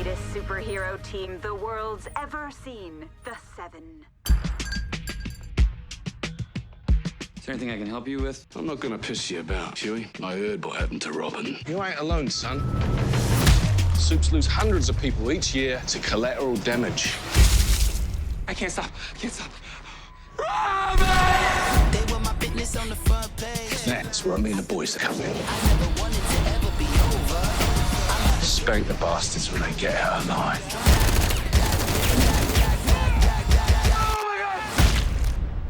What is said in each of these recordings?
greatest superhero team the world's ever seen, the Seven. Is there anything I can help you with? I'm not gonna piss you about, Huey. I heard what happened to Robin. You ain't alone, son. Soups lose hundreds of people each year to collateral damage. I can't stop. I can't stop. They were my business on the front page. That's where I mean the boys to come in. I never wanted to ever be over. Spank the bastards when they get out of line.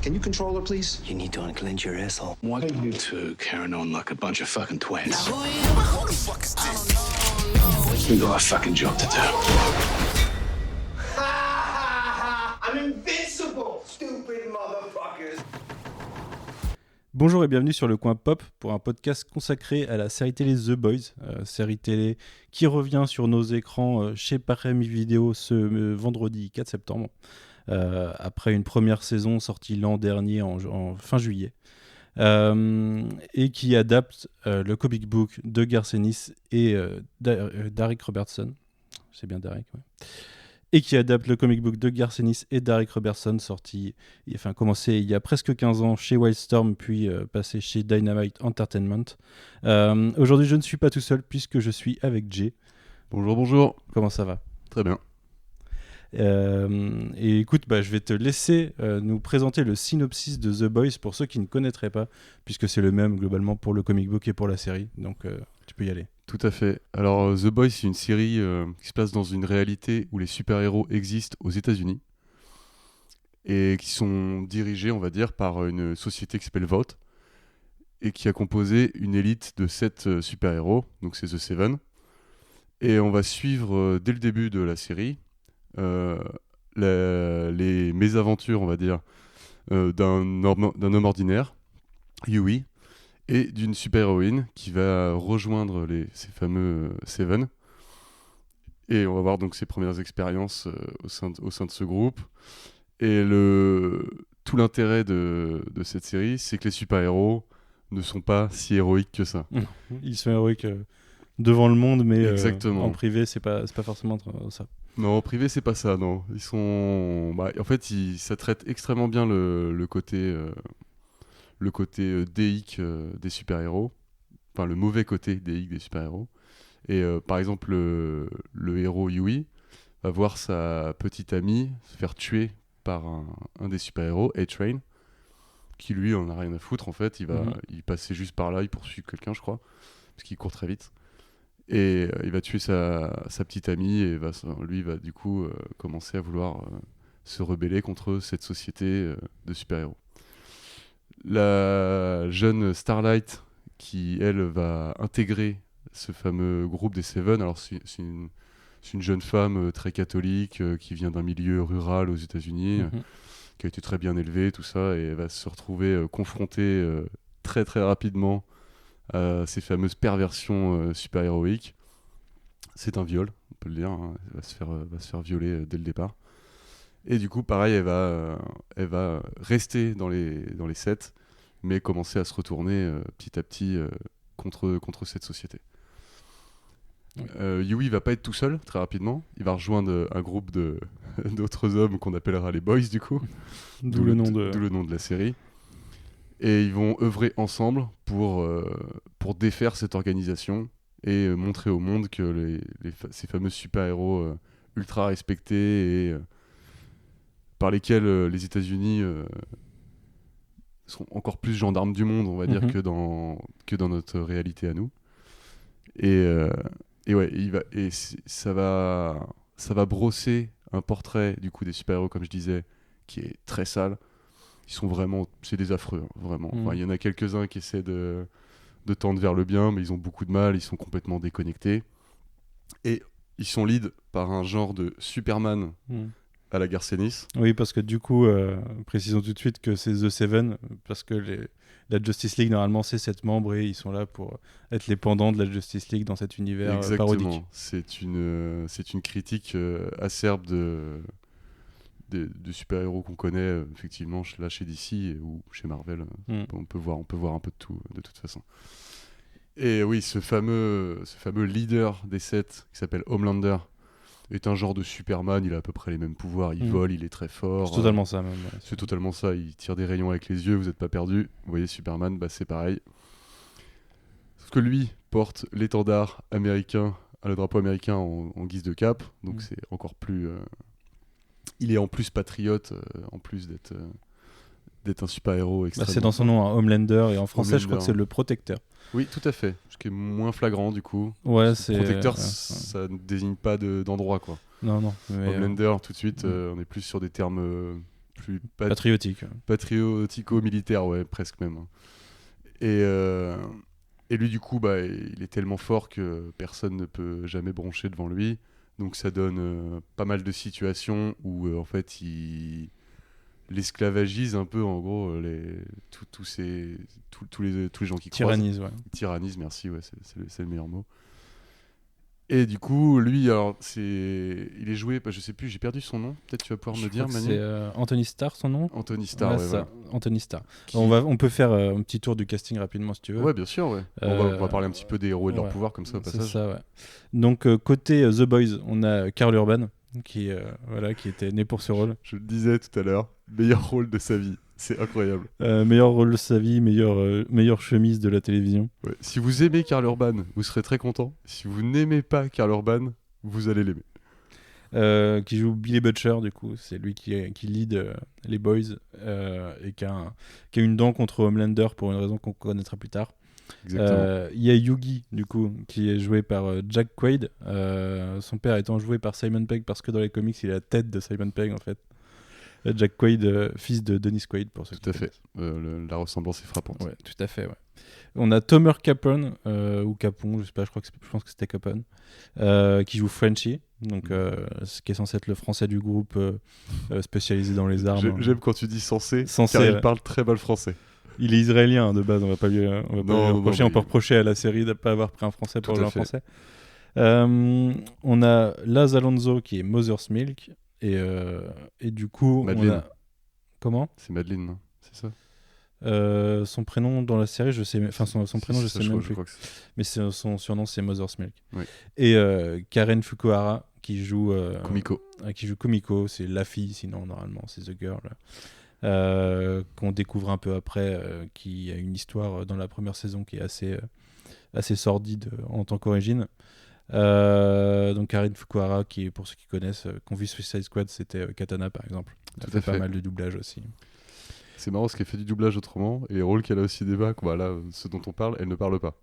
Can you control her, please? You need to unclench your asshole. Why are you two carrying on like a bunch of fucking twins? Who the fuck is this? We got a fucking job to do. I'm invincible, stupid motherfuckers. Bonjour et bienvenue sur Le Coin Pop pour un podcast consacré à la série télé The Boys, série télé qui revient sur nos écrans chez Parami Vidéo ce vendredi 4 septembre, après une première saison sortie l'an dernier en fin juillet, et qui adapte le comic book de Garth Ennis et Darick Robertson. C'est bien Darick, ouais. Et qui adapte le comic book de Garth Ennis et Darick Robertson, commencé il y a presque 15 ans chez Wildstorm, puis passé chez Dynamite Entertainment. Aujourd'hui, je ne suis pas tout seul, puisque je suis avec Jay. Bonjour. Comment ça va ? Très bien. Et écoute, je vais te laisser nous présenter le synopsis de The Boys pour ceux qui ne connaîtraient pas, puisque c'est le même globalement pour le comic book et pour la série, donc tu peux y aller. Tout à fait. Alors, The Boys, c'est une série qui se place dans une réalité où les super-héros existent aux États-Unis et qui sont dirigés, on va dire, par une société qui s'appelle Vought et qui a composé une élite de 7 super-héros, donc c'est The Seven. Et on va suivre, dès le début de la série, les mésaventures, on va dire, d'un homme ordinaire, Huey, et d'une super-héroïne qui va rejoindre ces fameux Seven. Et on va voir donc ses premières expériences au sein de ce groupe. Et tout l'intérêt de cette série, c'est que les super-héros ne sont pas si héroïques que ça. Ils sont héroïques devant le monde, mais Exactement. En privé, c'est pas forcément ça. Non, en privé, c'est pas ça, non. Ils sont... en fait, ça traite extrêmement bien le côté... le côté déique des super-héros, enfin le mauvais côté déique des super-héros. Et par exemple, le héros Huey va voir sa petite amie se faire tuer par un des super-héros, A-Train, qui lui en a rien à foutre en fait. Il passait juste par là, il poursuit quelqu'un, je crois, parce qu'il court très vite. Et il va tuer sa petite amie et lui va du coup commencer à vouloir se rebeller contre cette société de super-héros. La jeune Starlight qui, elle, va intégrer ce fameux groupe des Seven. Alors, c'est une jeune femme très catholique qui vient d'un milieu rural aux États-Unis, qui a été très bien élevée, tout ça, et elle va se retrouver confrontée très très rapidement à ces fameuses perversions super-héroïques. C'est un viol, on peut le dire, hein. Elle va se faire violer dès le départ. Et du coup, pareil, elle va rester dans les 7, mais commencer à se retourner petit à petit contre cette société. Huey va pas être tout seul, très rapidement. Il va rejoindre un groupe d'autres hommes qu'on appellera les Boys, du coup. D'où le nom de la série. Et ils vont œuvrer ensemble pour défaire cette organisation et montrer au monde que ces fameux super-héros ultra respectés et... par lesquels les États-Unis sont encore plus gendarmes du monde, on va dire, que dans notre réalité à nous. Et ouais, ça va brosser un portrait du coup des super-héros, comme je disais, qui est très sale. Ils sont vraiment, c'est des affreux, hein, vraiment. Enfin, il y en a quelques-uns qui essaient de tendre vers le bien, mais ils ont beaucoup de mal, ils sont complètement déconnectés. Et ils sont lead par un genre de Superman. À la Garth Ennis. Oui, parce que du coup, précisons tout de suite que c'est The Seven, parce que la Justice League, normalement, c'est 7 membres et ils sont là pour être les pendants de la Justice League dans cet univers parodique. C'est une critique acerbe de super-héros qu'on connaît, effectivement, là chez DC ou chez Marvel. On peut voir un peu de tout, de toute façon. Et oui, ce fameux leader des 7, qui s'appelle Homelander, est un genre de Superman, il a à peu près les mêmes pouvoirs, il vole, il est très fort. C'est totalement ça, même. Ouais. C'est totalement ça, il tire des rayons avec les yeux, vous n'êtes pas perdu. Vous voyez Superman, bah c'est pareil. Sauf que lui porte l'étendard américain, le drapeau américain en guise de cape, donc c'est encore plus... Il est en plus patriote, en plus d'être un super-héros extrêmement... C'est dans son nom, Homelander, et en français, je crois que Homelander. c'est le protecteur. Oui, tout à fait, ce qui est moins flagrant du coup. Ouais, Le protecteur, ça ne désigne pas d'endroit, quoi. Non. Mais, Homelander, tout de suite, on est plus sur des termes plus patriotique. patriotico-militaires, ouais, presque même. Et lui, du coup, bah, il est tellement fort que personne ne peut jamais broncher devant lui. Donc ça donne pas mal de situations où, en fait, il l'esclavagise un peu, en gros, tous les gens qui Tyrannise, ouais. Tyrannise, merci, ouais, c'est le meilleur mot. Et du coup, lui, alors, il est joué, je sais plus, j'ai perdu son nom. Peut-être tu vas pouvoir me dire, Manu. C'est Anthony Starr, son nom. Anthony Starr, ouais, ça, voilà. Anthony Starr. On peut faire un petit tour du casting rapidement si tu veux. Ouais, bien sûr, ouais. On va parler un petit peu des héros et de leur pouvoir comme ça au C'est passage. ça, ouais. Donc côté The Boys, on a Karl Urban qui était né pour ce rôle. Je le disais tout à l'heure, meilleur rôle de sa vie. C'est incroyable. Meilleur rôle de sa vie, meilleure chemise de la télévision. Ouais. Si vous aimez Karl Urban, vous serez très content. Si vous n'aimez pas Karl Urban, vous allez l'aimer. Qui joue Billy Butcher, du coup, c'est lui qui lead les Boys et qui a une dent contre Homelander pour une raison qu'on connaîtra plus tard. Exactement. Il y a Yugi, du coup, qui est joué par Jack Quaid, son père étant joué par Simon Pegg parce que dans les comics, il a la tête de Simon Pegg en fait. Jack Quaid, fils de Dennis Quaid, pour ceux qui Tout à fait. La ressemblance est frappante. Ouais, tout à fait, ouais. On a Tomer Capone, ou Capon, je sais pas, je pense que c'était Capone, qui joue Frenchie, donc, ce qui est censé être le français du groupe spécialisé dans les armes. J'aime quand tu dis censé, Censé, car il ouais. parle très mal français. Il est israélien hein, de base, on va pas lui reprocher. Non, On peut reprocher à la série de ne pas avoir pris un français pour Tout jouer à un fait. français. On a Laz Alonso qui est Mother's Milk, et du coup, Madeleine. on a... Comment ? C'est Madeleine, non ? C'est ça ? Son prénom dans la série, je sais, enfin son prénom, je sais même plus. Crois que Mais son surnom, c'est Mother's Milk. Oui. Et Karen Fukuhara qui joue Kumiko. C'est la fille, sinon normalement c'est The Girl. Qu'on découvre un peu après, qui a une histoire dans la première saison qui est assez sordide en tant qu'origine. Donc Karen Fukuhara, qui pour ceux qui connaissent, qu'on vit Suicide Squad, c'était Katana par exemple. Elle Tout à fait pas fait. mal de doublage aussi. C'est marrant parce qu'elle fait du doublage autrement, et les rôles qu'elle a aussi des bacs, là, ce dont on parle, elle ne parle pas.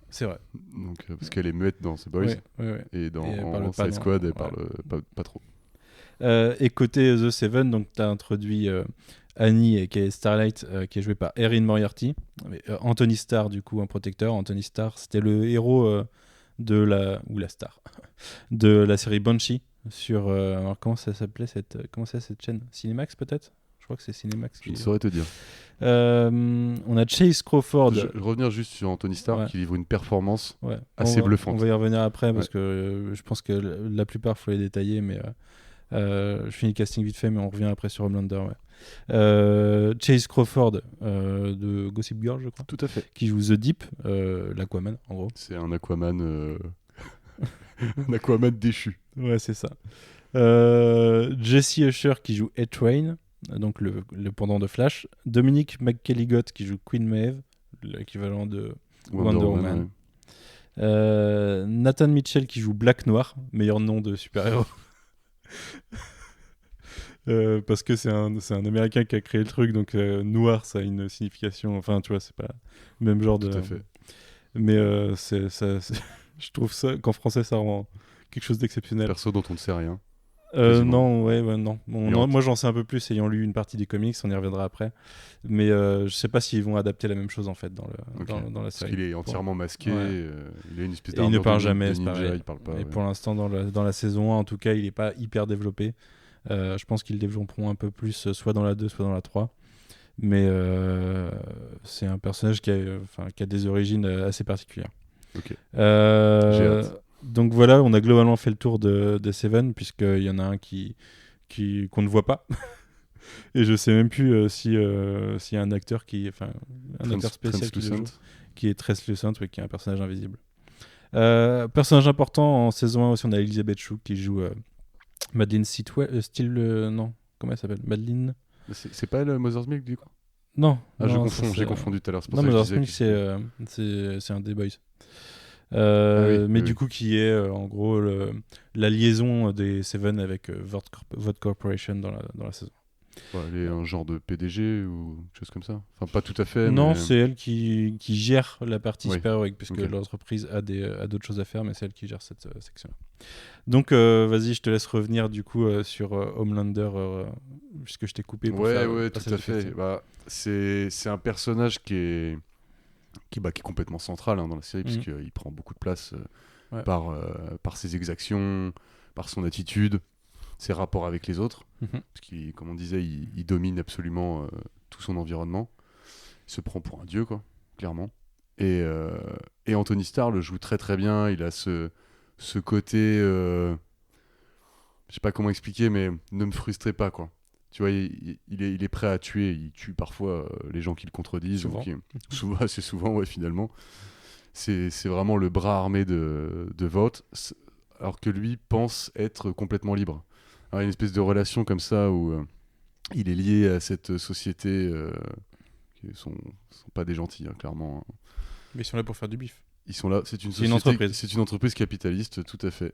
C'est vrai. Donc, parce qu'elle est muette dans The Boys, Ouais. et Et elle dans parle pas Suicide dans- Squad, elle ouais. parle pas trop. Et côté The Seven, donc tu as introduit Annie qui est Starlight, qui est jouée par Erin Moriarty. Anthony Starr, du coup, un protecteur. Anthony Starr, c'était le héros de la star de la série Banshee sur alors comment ça s'appelait cette chaîne Cinemax peut-être, je crois que c'est Cinemax Je ne saurais te dire. on a Chase Crawford. Je vais revenir juste sur Anthony Starr, Ouais. qui livre une performance Ouais. assez bluffante. On va y revenir après parce Ouais. que je pense que la plupart faut les détailler, mais je finis le casting vite fait, mais on revient après sur Homelander. Ouais. Chase Crawford de Gossip Girl, je crois, Tout à fait. qui joue The Deep, l'Aquaman en gros. C'est un Aquaman, un Aquaman déchu. Ouais, c'est ça. Jesse Usher qui joue A-Train, donc le pendant de Flash. Dominic McKelligott qui joue Queen Maeve, l'équivalent de Wonder Woman. Nathan Mitchell qui joue Black Noir, meilleur nom de super-héros. Parce que c'est un Américain qui a créé le truc, donc noir ça a une signification, enfin tu vois, c'est pas le même genre de... Tout à fait. Mais je trouve ça qu'en français ça rend quelque chose d'exceptionnel. Perso dont on ne sait rien. Quasiment. Non. Moi j'en sais un peu plus ayant lu une partie des comics, on y reviendra après. Mais je sais pas s'ils vont adapter la même chose en fait dans Ok. la Parce série. qu'il est entièrement masqué, Ouais. il a une espèce Et il ne d'armure parle de jamais, de c'est ninja, pareil. il parle pas. Et ouais. pour l'instant dans la saison 1 en tout cas, il est pas hyper développé. Je pense qu'ils le développeront un peu plus soit dans la 2 soit dans la 3. Mais c'est un personnage qui a des origines assez particulières. Ok. J'ai Euh, hâte. donc voilà, on a globalement fait le tour de Seven, puisqu'il y en a un qu'on ne voit pas. Et je sais même plus s'il y a un acteur un acteur spécial qui le joue, Translucent. qui est translucent, qui est un personnage invisible. Personnage important en saison 1 aussi, on a Elizabeth Shue qui joue Madeleine Steel, non, comment elle s'appelle, Madeleine. C'est pas elle, Mother's Milk, du coup? Non, Ah, je non, confonds, ça, j'ai confondu tout à l'heure. C'est pour non, ça que Mother's je disais Milk, c'est un des boys. oui, Mais oui. du coup, qui est en gros la liaison des Seven avec Vought Corporation dans la saison. Ouais, elle est un genre de PDG ou quelque chose comme ça. Enfin, pas tout à fait. Non, mais... c'est elle qui gère la partie Oui. super-héroïque, puisque Ok. l'entreprise a d'autres choses à faire, mais c'est elle qui gère cette section-là. Donc, vas-y, je te laisse revenir du coup sur Homelander, puisque je t'ai coupé pour faire Ouais, passer tout à la fait. question. Bah, c'est un personnage qui est complètement central, hein, dans la série, Mhm. puisqu'il prend beaucoup de place Ouais. par ses exactions, par son attitude, ses rapports avec les autres. Mhm. Parce qu'il, comme on disait, il domine absolument tout son environnement. Il se prend pour un dieu, quoi, clairement. Et Anthony Starr le joue très très bien. Il a ce côté, je sais pas comment expliquer, mais ne me frustrez pas, quoi. Tu vois, il est prêt à tuer. Il tue parfois les gens qui le contredisent. Souvent. Assez souvent, ouais, finalement. C'est vraiment le bras armé de Vought, alors que lui pense être complètement libre. Alors, il y a une espèce de relation comme ça où il est lié à cette société qui sont pas des gentils, hein, clairement. Mais ils sont là pour faire du bif. Ils sont là, c'est une C'est une société, entreprise. c'est une entreprise capitaliste, tout à fait,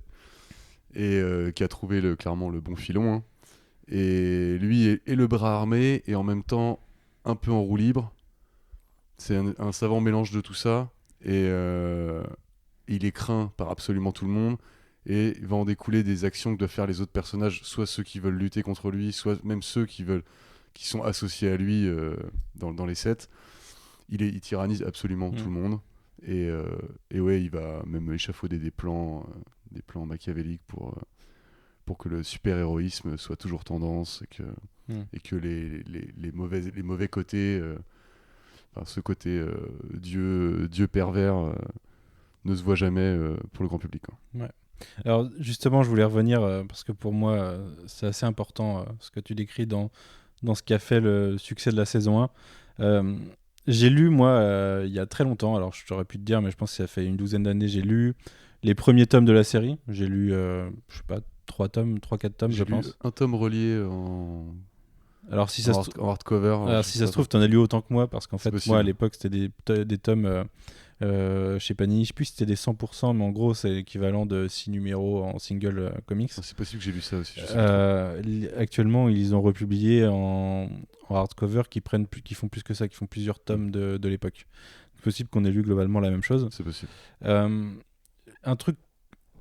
et qui a trouvé clairement le bon filon, hein. Et lui est le bras armé et en même temps un peu en roue libre. C'est un savant mélange de tout ça, et il est craint par absolument tout le monde, et il va en découler des actions que doivent faire les autres personnages, soit ceux qui veulent lutter contre lui, soit même ceux qui sont associés à lui dans les sets. Il tyrannise absolument tout le monde, et ouais, il va même échafauder des plans machiavéliques pour que le super-héroïsme soit toujours tendance, et que les mauvais côtés, enfin, ce côté dieu pervers ne se voit jamais pour le grand public, quoi. Ouais. Alors justement, je voulais revenir parce que pour moi, c'est assez important ce que tu décris dans ce qui a fait le succès de la saison 1. J'ai lu, moi, il y a très longtemps, alors je t'aurais pu te dire, mais je pense que ça fait une douzaine d'années, j'ai lu les premiers tomes de la série. J'ai lu, je sais pas, 3-4 tomes, je J'ai lu pense. un tome relié en Alors si ça se en hardcover. alors, si ça se trouve, t'en as lu autant que moi, parce qu'en C'est fait, possible. moi, à l'époque, c'était des tomes chez Panini. Je sais plus si c'était des 100%, mais en gros, c'est l'équivalent de 6 numéros en single comics. C'est possible que j'ai lu ça aussi. Je sais pas trop. Actuellement, ils ont republié en hardcover qui font plus que ça, qui font plusieurs tomes de l'époque. C'est possible qu'on ait lu globalement la même chose. C'est possible. Un truc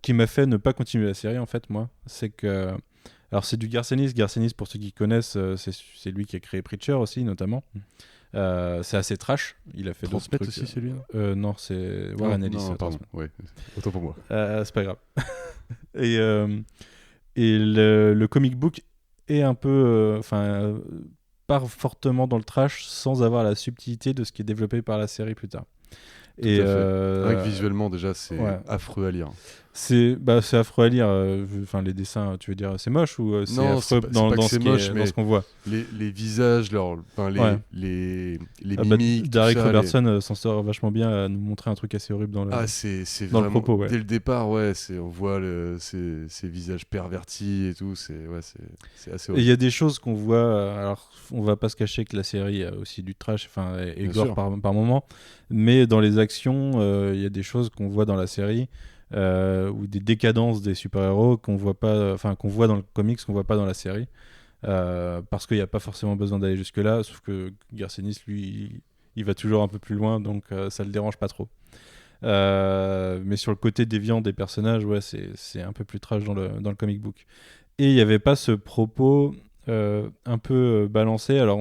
qui m'a fait ne pas continuer la série, en fait, moi, c'est que... Alors, c'est du Garth Ennis. Garth Ennis, pour ceux qui connaissent, c'est lui qui a créé Preacher aussi, notamment. C'est assez trash. Il a fait d'autres Transmettre trucs. aussi, c'est lui, non, c'est Warren Ellis. Non, pardon. Ouais. Autant pour moi. C'est pas grave. et le comic book est un peu... part fortement dans le trash sans avoir la subtilité de ce qui est développé par la série plus tard. Tout à fait. Rien que visuellement, déjà, c'est affreux à lire. C'est affreux à lire. Les dessins, tu veux dire, c'est moche ou c'est Non, affreux c'est dans pas que c'est moche, dans mais ce qu'on voit. Les visages, les mimiques, Derek tout ça, Robertson s'en sort vachement bien à nous montrer un truc assez horrible dans le. c'est dans vraiment, le propos, ouais. dès le départ, ouais, on voit ces visages pervertis et tout, c'est assez Et il horrible. y a des choses qu'on voit. Alors, on va pas se cacher que la série a aussi du trash, et Bien gore sûr. par moment. Mais dans les actions, il y a des choses qu'on voit dans la série. Ou des décadences des super-héros qu'on voit dans le comics, qu'on voit pas dans la série, parce qu'il n'y a pas forcément besoin d'aller jusque là, sauf que Garth Ennis, lui, il va toujours un peu plus loin, donc ça le dérange pas trop. Mais sur le côté déviant des personnages, ouais, c'est un peu plus trash dans le comic book. Et il n'y avait pas ce propos un peu balancé. Alors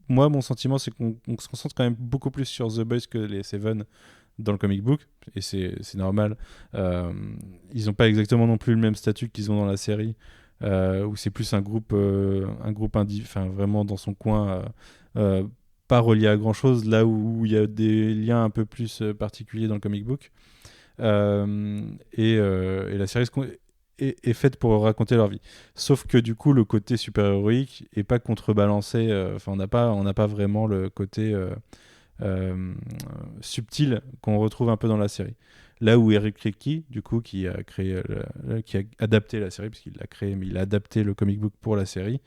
moi, mon sentiment, c'est qu'on se concentre quand même beaucoup plus sur The Boys que les Seven dans le comic book, et c'est normal. Ils n'ont pas exactement non plus le même statut qu'ils ont dans la série, où c'est plus un groupe vraiment dans son coin, pas relié à grand chose, là où il y a des liens un peu plus particuliers dans le comic book. Et la série est faite pour raconter leur vie. Sauf que du coup, le côté super-héroïque est pas contrebalancé. On n'a pas vraiment le côté subtile qu'on retrouve un peu dans la série. Là où Eric Kripke, du coup, qui a adapté la série, parce qu'il l'a créé, mais il a adapté le comic book pour la série.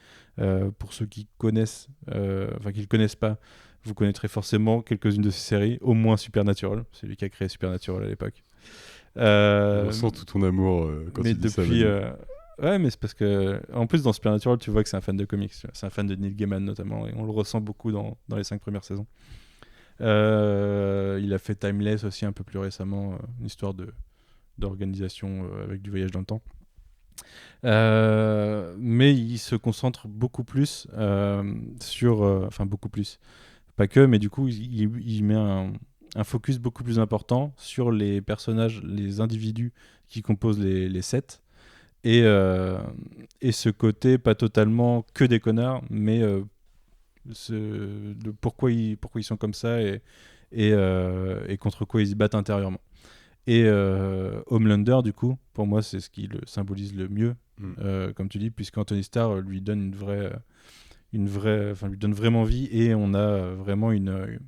Pour ceux qui connaissent, qui le connaissent pas, vous connaîtrez forcément quelques-unes de ces séries, au moins Supernatural. C'est lui qui a créé Supernatural à l'époque. On sent tout ton amour quand mais tu dis ça. depuis, ouais, mais c'est parce que, en plus, dans Supernatural, tu vois que c'est un fan de comics. C'est un fan de Neil Gaiman notamment, et on le ressent beaucoup dans les 5 premières saisons. Il a fait Timeless aussi un peu plus récemment, une histoire d'organisation avec du voyage dans le temps. Mais il se concentre beaucoup plus sur... beaucoup plus. Pas que, mais du coup, il met un focus beaucoup plus important sur les personnages, les individus qui composent les sets. Et ce côté, pas totalement que des connards, mais... pourquoi ils sont comme ça et contre quoi ils se battent intérieurement. Et Homelander, du coup, pour moi, c'est ce qui le symbolise le mieux, comme tu dis, puisqu'Anthony Starr lui donne lui donne vraiment vie, et on a vraiment une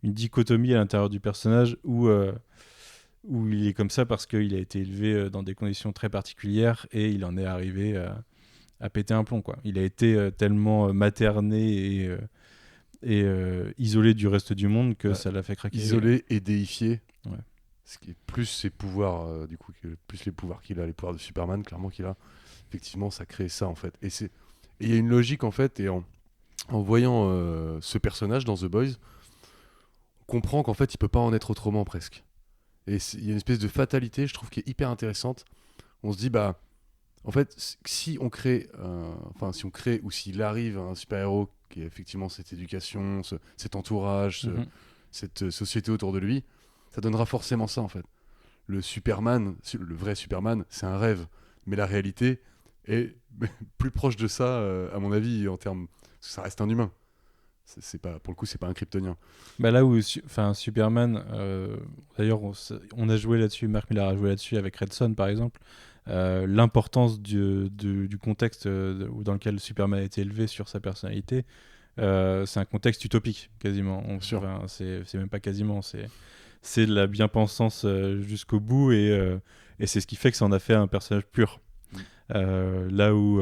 dichotomie à l'intérieur du personnage où il est comme ça parce qu'il a été élevé dans des conditions très particulières et il en est arrivé à péter un plomb, quoi. Il a été tellement materné et isolé du reste du monde que ça l'a fait craquer. Isolé et déifié. Ouais. Ce qui est plus ses pouvoirs, du coup, plus les pouvoirs qu'il a, les pouvoirs de Superman, clairement qu'il a. Effectivement, ça crée ça, en fait. Et il y a une logique, en fait, et en voyant ce personnage dans The Boys, on comprend qu'en fait, il peut pas en être autrement, presque. Et il y a une espèce de fatalité, je trouve, qui est hyper intéressante. On se dit, en fait, si on crée ou s'il arrive un super-héros qui a effectivement cette éducation, cet entourage, cette société autour de lui, ça donnera forcément ça, en fait. Le Superman, le vrai Superman, c'est un rêve. Mais la réalité est plus proche de ça, à mon avis, en termes... Parce que ça reste un humain. C'est pas, pour le coup, c'est pas un kryptonien. Là où Superman, d'ailleurs, on a joué là-dessus, Mark Millar a joué là-dessus avec Red Son, par exemple. L'importance du contexte dans lequel Superman a été élevé sur sa personnalité, c'est un contexte utopique quasiment. C'est même pas quasiment, c'est de la bien-pensance jusqu'au bout, et c'est ce qui fait que ça en a fait un personnage pur. Là où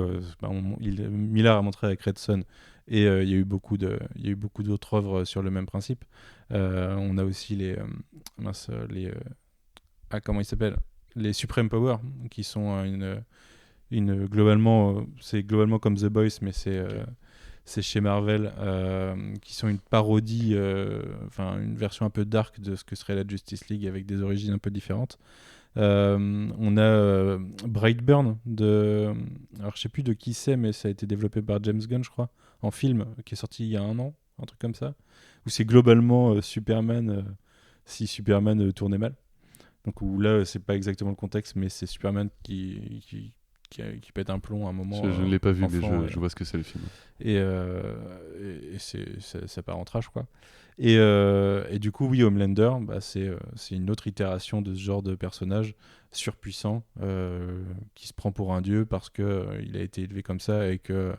Millar a montré avec Red Son, et il y a eu beaucoup d'autres œuvres sur le même principe. On a aussi comment ils s'appellent, les Supreme Power, qui sont globalement, c'est globalement comme The Boys, mais c'est chez Marvel, qui sont une parodie, une version un peu dark de ce que serait la Justice League avec des origines un peu différentes. On a Brightburn alors je sais plus de qui c'est, mais ça a été développé par James Gunn, je crois, en film, qui est sorti il y a 1 an, un truc comme ça, où c'est globalement Superman, si Superman tournait mal. Donc où là c'est pas exactement le contexte, mais c'est Superman qui pète un plomb à un moment. Je ne l'ai pas vu, enfant, mais je vois ce que c'est, le film. Et ça part en trash, quoi. Et du coup, oui, Homelander, c'est une autre itération de ce genre de personnage surpuissant qui se prend pour un dieu parce qu'il a été élevé comme ça, et que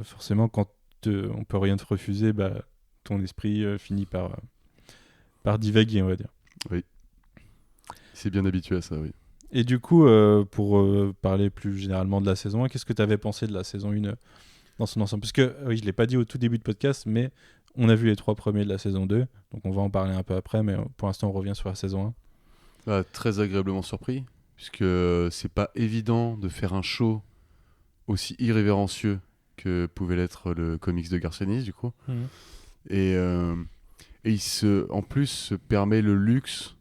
forcément, quand on peut rien te refuser, ton esprit finit par divaguer, on va dire. Oui. C'est bien habitué à ça, oui. Et du coup, pour parler plus généralement de la saison 1, qu'est-ce que tu avais pensé de la saison 1 dans son ensemble? Parce que, oui, je ne l'ai pas dit au tout début de podcast, mais on a vu les 3 premiers de la saison 2, donc on va en parler un peu après, mais pour l'instant, on revient sur la saison 1. Très agréablement surpris, puisque c'est pas évident de faire un show aussi irrévérencieux que pouvait l'être le comics de Garth Ennis, du coup. Et il en plus se permet le luxe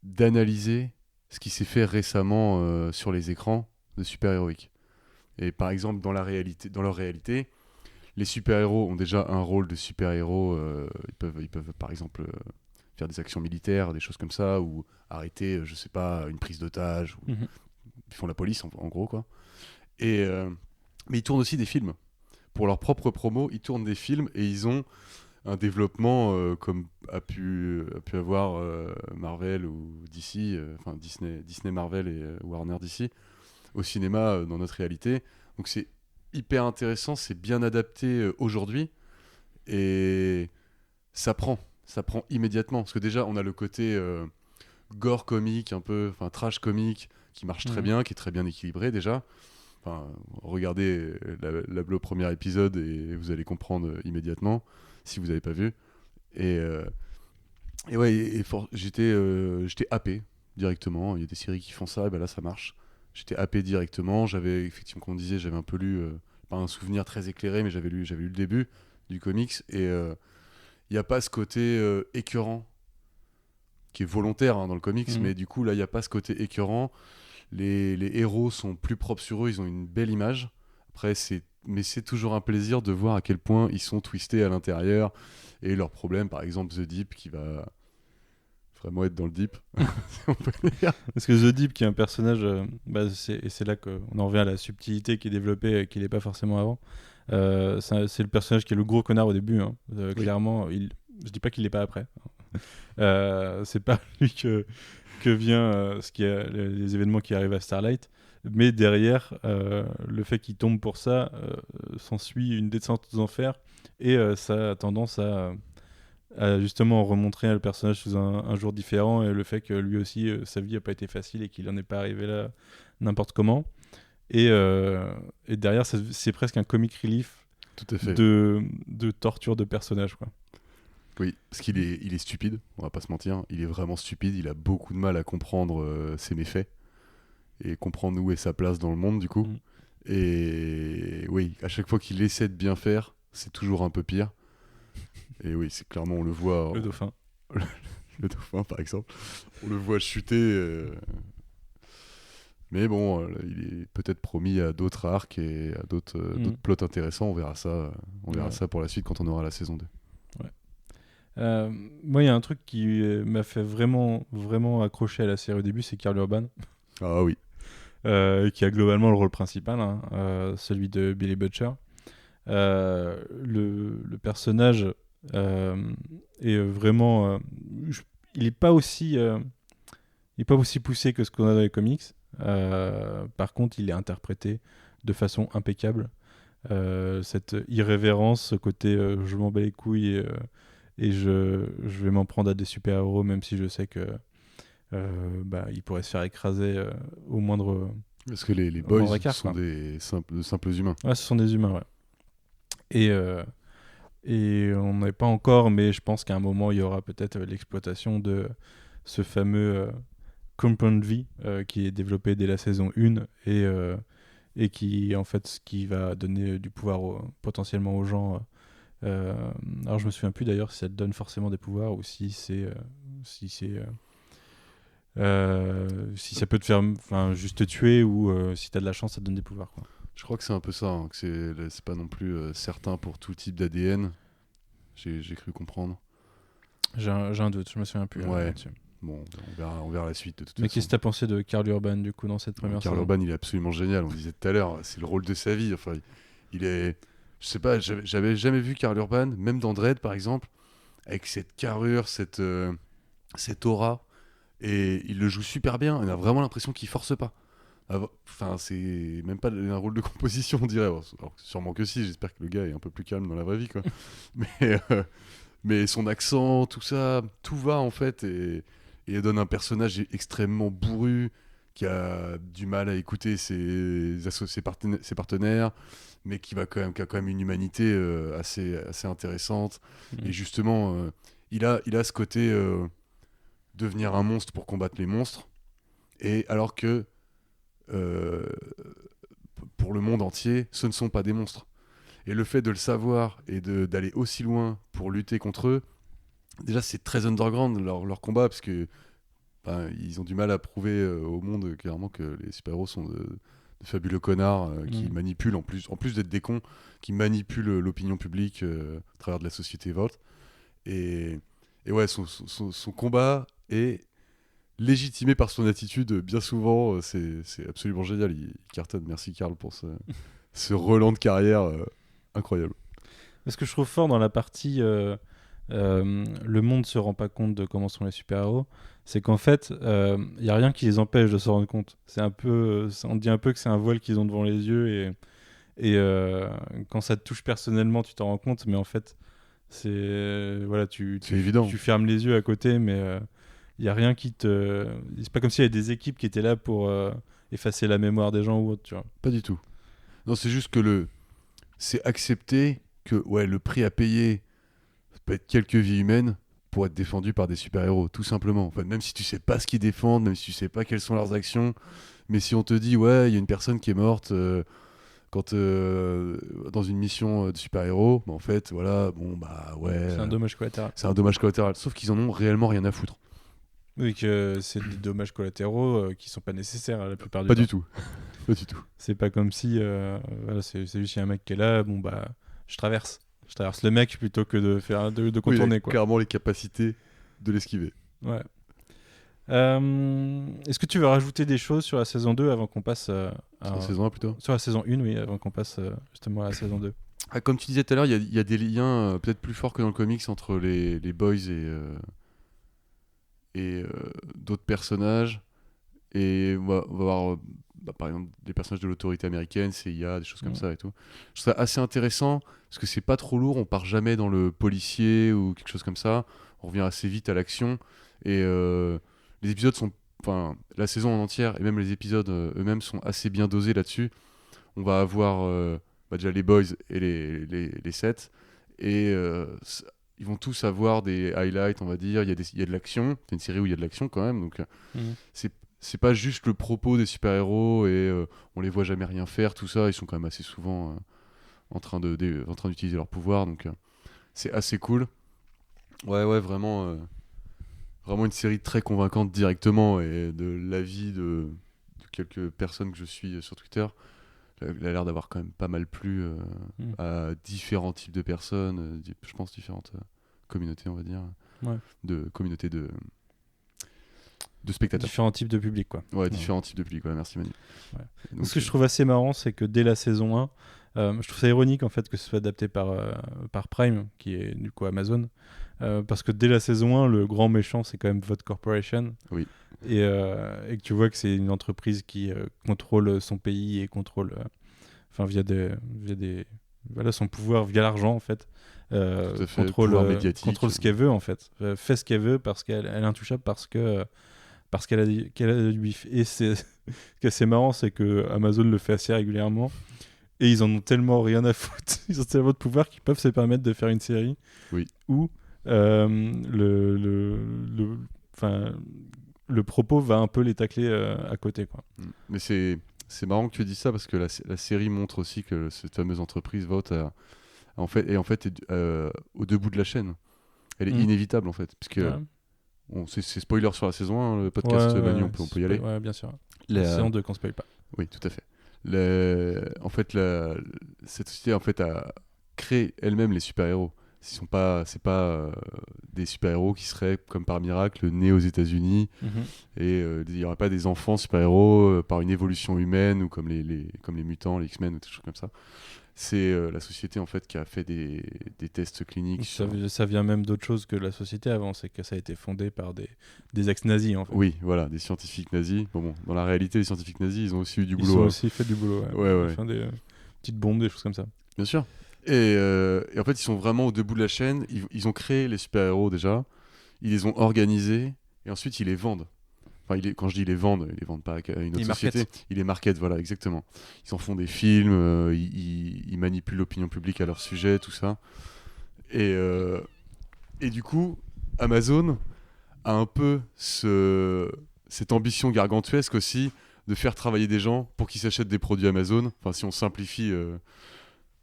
d'analyser ce qui s'est fait récemment sur les écrans de super-héroïques. Et par exemple, dans leur réalité, les super-héros ont déjà un rôle de super-héros. Ils peuvent par exemple faire des actions militaires, des choses comme ça, ou arrêter, je sais pas, une prise d'otage. Ils font la police, en gros, quoi. Mais ils tournent aussi des films. Pour leur propre promo, ils tournent des films, et ils ont un développement comme a pu avoir Marvel ou DC, Disney Marvel et Warner DC au cinéma dans notre réalité. Donc c'est hyper intéressant, c'est bien adapté aujourd'hui, Et ça prend immédiatement. Parce que déjà, on a le côté gore comique, un peu, enfin trash comique, qui marche très bien, qui est très bien équilibré déjà. Enfin, regardez le premier épisode et vous allez comprendre immédiatement si vous n'avez pas vu. Et ouais, j'étais happé directement. Il y a des séries qui font ça, et ben là ça marche. J'étais happé directement. J'avais effectivement, comme on disait, j'avais un peu lu, pas un souvenir très éclairé, mais j'avais lu le début du comics et il n'y a pas ce côté écœurant qui est volontaire dans le comics, mais du coup là il n'y a pas ce côté écœurant. Les héros sont plus propres sur eux, ils ont une belle image. Après, mais c'est toujours un plaisir de voir à quel point ils sont twistés à l'intérieur et leurs problèmes, par exemple The Deep qui va vraiment être dans le deep. Si on peut le dire. Parce que The Deep, qui est un personnage, c'est là qu'on en revient à la subtilité qui est développée et qui n'est pas forcément avant. C'est le personnage qui est le gros connard au début. Hein. Clairement, je dis pas qu'il l'est pas après. C'est pas lui que vient les événements qui arrivent à Starlight, mais derrière le fait qu'il tombe pour ça s'ensuit une descente aux enfers et ça a tendance à justement remontrer le personnage sous un jour différent et le fait que lui aussi sa vie n'a pas été facile et qu'il n'en est pas arrivé là n'importe comment et derrière c'est presque un comic relief. Tout à fait. de torture de personnage, quoi. Oui, parce qu'il est stupide, on va pas se mentir. Il est vraiment stupide, il a beaucoup de mal à comprendre ses méfaits et comprendre où est sa place dans le monde, du coup. Et oui, à chaque fois qu'il essaie de bien faire, c'est toujours un peu pire. Et oui, c'est clairement, on le voit... Le dauphin. Le dauphin, par exemple. On le voit chuter... Mais bon, il est peut-être promis à d'autres arcs et à d'autres plots intéressants. On verra ça pour la suite quand on aura la saison 2. Moi, il y a un truc qui m'a fait vraiment, vraiment accrocher à la série au début, c'est Karl Urban. Ah oui. Qui a globalement le rôle principal, celui de Billy Butcher. Le personnage est vraiment... il n'est pas aussi poussé que ce qu'on a dans les comics. Par contre, il est interprété de façon impeccable. Cette irrévérence, ce côté je m'en bats les couilles et je vais m'en prendre à des super-héros, même si je sais que il pourrait se faire écraser au moindre... Parce que les boys sont de simples humains. Ouais, ce sont des humains, ouais. Et on n'est pas encore, mais je pense qu'à un moment, il y aura peut-être l'exploitation de ce fameux Compound V qui est développé dès la saison 1 et qui, en fait, ce qui va donner du pouvoir potentiellement aux gens... alors je me souviens plus d'ailleurs si ça te donne forcément des pouvoirs ou si ça peut te faire juste te tuer ou si t'as de la chance ça te donne des pouvoirs, quoi. Je crois que c'est un peu ça, que c'est pas non plus certain pour tout type d'ADN. J'ai cru comprendre. J'ai un doute, je me souviens plus. Ouais. Bon, on verra la suite de toute façon. Mais qu'est-ce que t'as pensé de Karl Urban du coup dans cette première saison ? Karl Urban, il est absolument génial. On disait tout à l'heure, c'est le rôle de sa vie. Enfin, il est... Je sais pas, j'avais jamais vu Karl Urban, même dans Dredd par exemple, avec cette carrure, cette aura, et il le joue super bien. On a vraiment l'impression qu'il force pas. Enfin, c'est même pas un rôle de composition, on dirait. Alors, sûrement que si. J'espère que le gars est un peu plus calme dans la vraie vie, quoi. Mais son accent, tout ça, tout va en fait, et il donne un personnage extrêmement bourru qui a du mal à écouter ses partenaires, mais qui a quand même une humanité assez intéressante. Et justement, il a ce côté devenir un monstre pour combattre les monstres, et alors que pour le monde entier, ce ne sont pas des monstres. Et le fait de le savoir et d'aller aussi loin pour lutter contre eux, déjà c'est très underground leur combat, parce que ils ont du mal à prouver au monde clairement que les super-héros sont de fabuleux connards qui manipulent, en plus d'être des cons, qui manipulent l'opinion publique à travers de la société Volt. Et ouais, son combat est légitimé par son attitude bien souvent. C'est absolument génial, il cartonne. Merci Karl pour ce relan de carrière incroyable. Ce que je trouve fort dans la partie le monde se rend pas compte de comment sont les super-héros, c'est qu'en fait il y a rien qui les empêche de se rendre compte. C'est un peu on dit un peu que c'est un voile qu'ils ont devant les yeux, et quand ça te touche personnellement tu t'en rends compte, mais en fait C'est voilà, C'est évident. Tu fermes les yeux à côté, mais il y a rien qui te. C'est pas comme s'il y avait des équipes qui étaient là pour effacer la mémoire des gens ou autre, tu vois. Pas du tout. Non, c'est juste que c'est accepter que le prix à payer, ça peut être quelques vies humaines pour être défendu par des super-héros, tout simplement. Enfin, même si tu sais pas ce qu'ils défendent, même si tu sais pas quelles sont leurs actions, mais si on te dit, il y a une personne qui est morte quand dans une mission de super-héros, en fait, voilà, C'est un dommage collatéral. c'est un dommage collatéral. Sauf qu'ils en ont réellement rien à foutre. Oui, que c'est des dommages collatéraux qui sont pas nécessaires la plupart du Pas temps. du tout. Pas du tout. C'est pas comme si voilà, c'est juste il y a un mec qui est là, je traverse le mec plutôt que de faire de Oui, contourner, il a quoi. clairement les capacités de l'esquiver. Ouais. Est-ce que tu veux rajouter des choses sur la saison 2 avant qu'on passe Sur la saison 1 plutôt. sur la saison 1, oui, avant qu'on passe justement à la saison 2. Ah, comme tu disais tout à l'heure, il y a des liens peut-être plus forts que dans le comics entre les boys et d'autres personnages. Et on va voir par exemple des personnages de l'autorité américaine, CIA, des choses comme ça et tout. Je trouve ça assez intéressant parce que c'est pas trop lourd, on part jamais dans le policier ou quelque chose comme ça. On revient assez vite à l'action et les épisodes sont, enfin la saison en entière et même les épisodes eux-mêmes sont assez bien dosés là-dessus. On va avoir déjà les boys et les sets et ils vont tous avoir des highlights, on va dire. Il y a de l'action, c'est une série où il y a de l'action quand même, donc c'est pas juste le propos des super-héros et on les voit jamais rien faire, tout ça. Ils sont quand même assez souvent en train d'utiliser leur pouvoir, donc c'est assez cool. Ouais, vraiment une série très convaincante directement, et de l'avis de quelques personnes que je suis sur Twitter, elle a l'air d'avoir quand même pas mal plu à différents types de personnes, je pense différentes communautés, on va dire, communautés de spectateurs. Différents types de public, quoi. Ouais, différents types de publics, merci Manu. Ouais. Donc, Ce que je trouve assez marrant, c'est que dès la saison 1, je trouve ça ironique en fait que ce soit adapté par Prime, qui est du coup Amazon, parce que dès la saison 1, le grand méchant, c'est quand même Vought Corporation. Oui. Et que tu vois que c'est une entreprise qui contrôle son pays et contrôle, via des voilà, son pouvoir via l'argent en fait. Contrôle ce qu'elle veut en fait. Fait ce qu'elle veut parce qu'elle est intouchable parce qu'elle a du bif. Et ce qui est assez marrant, c'est que Amazon le fait assez régulièrement. Et ils en ont tellement rien à foutre. Ils ont tellement de pouvoir qu'ils peuvent se permettre de faire une série où le propos va un peu les tacler à côté, quoi. Mais c'est marrant que tu aies dit ça, parce que la série montre aussi que cette fameuse entreprise Vought est au deux bouts de la chaîne. Elle est inévitable en fait, puisque c'est spoiler sur la saison 1, le podcast, Manu, on peut y aller. Ouais, bien sûr. La saison 2 qu'on spoil pas. Oui, tout à fait. Cette société en fait a créé elle-même les super-héros. C'est pas des super-héros qui seraient comme par miracle nés aux États-Unis, et il n'y aurait pas des enfants super-héros par une évolution humaine, ou comme les mutants, les X-Men ou des choses comme ça. C'est la société en fait qui a fait des tests cliniques. Ça vient même d'autre chose que la société avant, c'est que ça a été fondé par des ex-nazis en fait. Oui, voilà, des scientifiques nazis. Bon, dans la réalité, les scientifiques nazis, ils ont aussi eu du boulot. Ils ont aussi fait du boulot, ouais. Enfin, des petites bombes, des choses comme ça. Bien sûr. Et en fait, ils sont vraiment au debout de la chaîne. Ils ont créé les super-héros déjà, ils les ont organisés, et ensuite ils les vendent. Enfin, quand je dis ils les vendent pas à une autre société. Ils les marketent, voilà, exactement. Ils en font des films, ils manipulent l'opinion publique à leur sujet, tout ça. Et du coup, Amazon a un peu cette ambition gargantuesque aussi de faire travailler des gens pour qu'ils s'achètent des produits Amazon. Enfin, si on simplifie le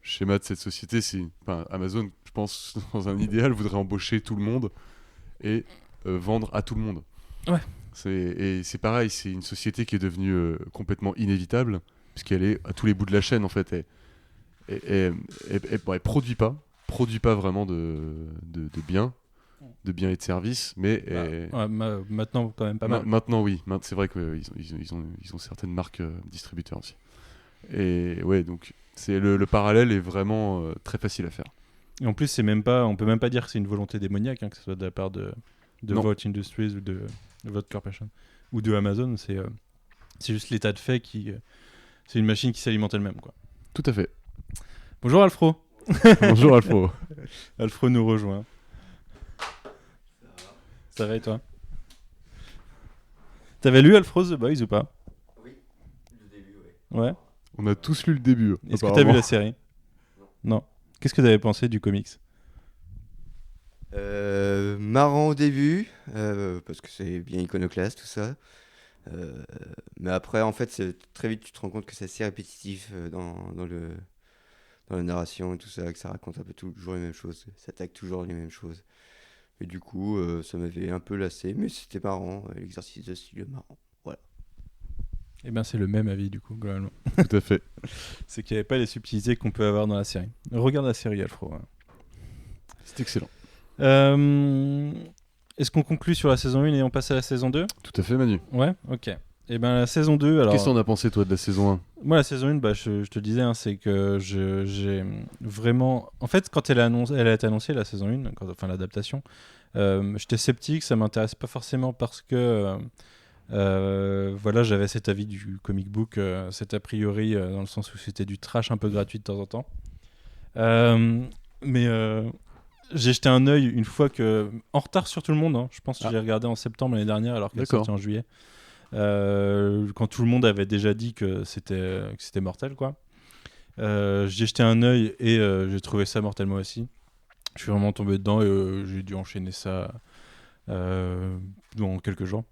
schéma de cette société, Amazon, je pense, dans un idéal, voudrait embaucher tout le monde et vendre à tout le monde. Ouais. C'est pareil, c'est une société qui est devenue complètement inévitable, puisqu'elle est à tous les bouts de la chaîne en fait. Elle produit pas vraiment de biens et de services, mais maintenant quand même pas mal. Maintenant oui, c'est vrai qu'ils ont certaines marques distributeurs aussi. Et ouais, donc le parallèle est vraiment très facile à faire. Et en plus, on peut même pas dire que c'est une volonté démoniaque, que ce soit de la part de Vought Industries ou de Vought Corporation ou de Amazon. C'est juste l'état de fait c'est une machine qui s'alimente elle-même, quoi. Tout à fait. Bonjour Alfro. Bonjour Alfro. Alfred nous rejoint. Ça va et toi? T'avais lu Alfred The Boys ou pas? Oui, le début, ouais. Ouais. On a tous lu le début. Est-ce que t'as vu apparemment. la série? Non. Qu'est-ce que t'avais pensé du comics? Marrant au début, parce que c'est bien iconoclaste tout ça. Mais après, en fait, très vite, tu te rends compte que c'est assez répétitif dans la narration et tout ça, que ça raconte un peu toujours les mêmes choses, ça attaque toujours les mêmes choses. Et du coup, ça m'avait un peu lassé, mais c'était marrant, l'exercice de style est marrant. Voilà. Eh ben c'est le même avis du coup, globalement. Tout à fait. C'est qu'il n'y avait pas les subtilités qu'on peut avoir dans la série. Regarde la série, Alfred. Ouais. C'est excellent. Est-ce qu'on conclut sur la saison 1 et on passe à la saison 2? Tout à fait, Manu. Ouais, ok. Et ben la saison 2, alors... Qu'est-ce que t'en as pensé, toi, de la saison 1? Moi, la saison 1, je te disais, hein, c'est que j'ai vraiment... En fait, quand elle a été annoncée, la saison 1, enfin l'adaptation, j'étais sceptique, ça m'intéresse pas forcément parce que... voilà, j'avais cet avis du comic book, cet a priori, dans le sens où c'était du trash un peu gratuit de temps en temps. Mais j'ai jeté un œil une fois que... En retard sur tout le monde, hein, je pense que j'ai regardé en septembre l'année dernière alors qu'elle est sortie en juillet. Quand tout le monde avait déjà dit que c'était mortel, quoi. J'ai jeté un œil et j'ai trouvé ça mortel moi aussi. Je suis vraiment tombé dedans et j'ai dû enchaîner ça dans quelques jours.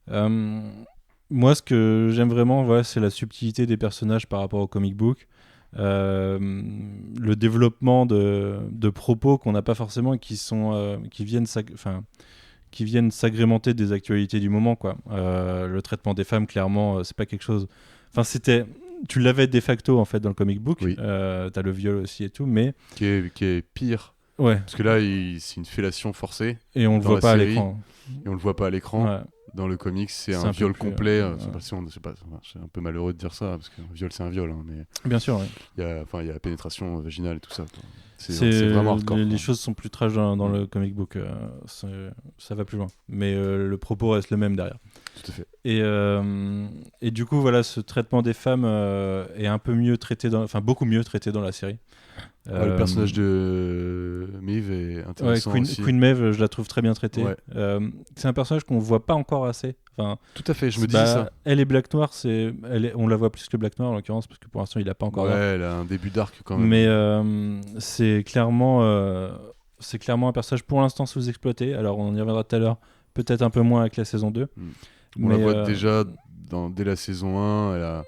Moi, ce que j'aime vraiment, voilà, c'est la subtilité des personnages par rapport au comic book. Le développement de propos qu'on n'a pas forcément et qui viennent s'agrémenter des actualités du moment, quoi. Le traitement des femmes, clairement, c'est pas quelque chose... Enfin, tu l'avais de facto, en fait, dans le comic book. Oui. T'as le viol aussi et tout, mais... Qui est pire. Ouais. Parce que là, c'est une fellation forcée. Et on le dans voit la pas à série, l'écran. Et on le voit pas à l'écran. Ouais. Dans le comics, c'est C'est un un peu viol plus, complet. ouais. C'est un peu malheureux de dire ça, parce qu'un viol, c'est un viol. Hein, mais Bien sûr, ouais. il y a la pénétration vaginale et tout ça. Quoi. C'est vraiment hardcore. Les choses sont plus trash dans le comic book. Ça va plus loin. Mais le propos reste le même derrière. Tout à fait. Et du coup, voilà, ce traitement des femmes est un peu mieux traité, beaucoup mieux traité dans la série. Le personnage de Maeve est intéressant aussi. Queen Maeve, je la trouve très bien traitée. Ouais. C'est un personnage qu'on voit pas encore assez. Enfin, tout à fait, je me disais ça. Elle est Black Noir, on la voit plus que Black Noir en l'occurrence, parce que pour l'instant il a pas encore. Ouais, elle a un début d'arc quand même. Mais c'est clairement un personnage pour l'instant sous-exploité. Alors on y reviendra tout à l'heure, peut-être un peu moins avec la saison 2. On la voit déjà dès la saison 1,